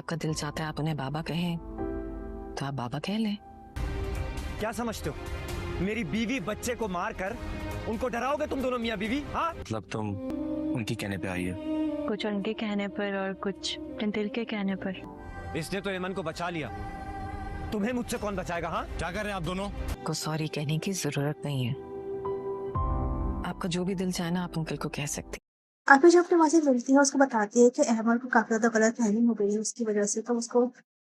आपका दिल चाहता है आप उन्हें बाबा कहें तो आप बाबा कह लें। क्या समझते हो, मेरी बीवी बच्चे को मार कर उनको डराओगे तुम दोनों मियाँ बीवी? हाँ, मतलब तुम उनकी कहने पे आई है? कुछ उनके कहने पर और कुछ अपने दिल के कहने पर। इसने तो एमन को बचा लिया, तुम्हें मुझसे कौन बचाएगा? हाँ, क्या कर रहे हैं आप दोनों? को सॉरी कहने की जरूरत नहीं है। आपका जो भी दिल चाहे ना आप अंकल को कह सकते। आखिर जब अपनी माँ से मिलती है, उसको बताती है कि अहमद को काफी ज्यादा गलतफहमी हो गई है उसकी वजह से, तो उसको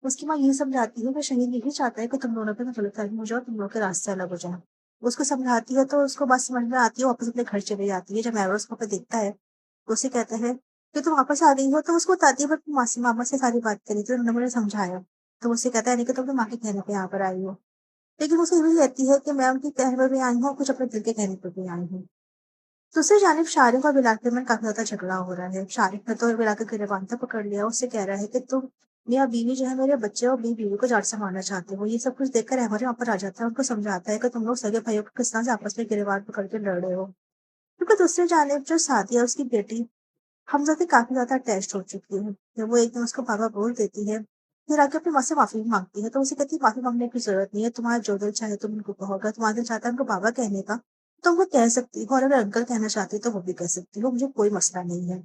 उसकी माँ ये समझाती है कि शहीद यही चाहता है कि तुम दोनों पे ना गलतफहमी हो जाओ, तुम लोग के रास्ते अलग हो जाए। उसको समझाती है तो उसको बात समझ में आती है, वापस अपने घर चली जाती है। जब एहमद उसको पे देखता है तो उसे कहता है कि तुम वापस आ गई हो, तो उसको बताती है मैं अपनी मामा से सारी बात करी थी, उन्होंने मुझे समझाया। तो उससे कहता है नहीं कि तुम अपनी माँ के कहने पे यहाँ पर आई हो, लेकिन उसे ये भी कहती है कि मैं उनके कहने पर भी आई हूँ, कुछ अपने दिल के कहने पर भी आई हूँ। दूसरी जानिब शारिक और बिलाल के में काफी ज्यादा झगड़ा हो रहा है। शारिक ने तो बिलाल के गिरबान तक पकड़ लिया, उससे कह रहा है कि तुम मियाँ बीवी जो है मेरे बच्चे और मेरी बीवी को जाट से मारना चाहते हो। ये सब कुछ देखकर अहमद वहां पर आ जाता है, उनको समझाता है कि तुम लोग सगे भाइयों को किस तरह से आपस में गिरबान पकड़ के लड़ रहे हो। क्योंकि दूसरी जानिब जो सादिया उसकी बेटी हमजा से काफी ज्यादा अटैच्ड हो चुकी है। जब वो एक दिन उसको बाबा बोल देती है, फिर आके अपनी माँ से माफी भी मांगती है, तो उसे कहती है माफी मांगने की जरूरत नहीं है, तुम्हारा जो दिल चाहे तुम उनको कहो। अगर तुम्हारा दिल चाहता है उनको बाबा कहने का तो वो कह सकती हो, और अगर अंकल कहना चाहती हो तो वो भी कह सकती हो, मुझे कोई मसला नहीं है।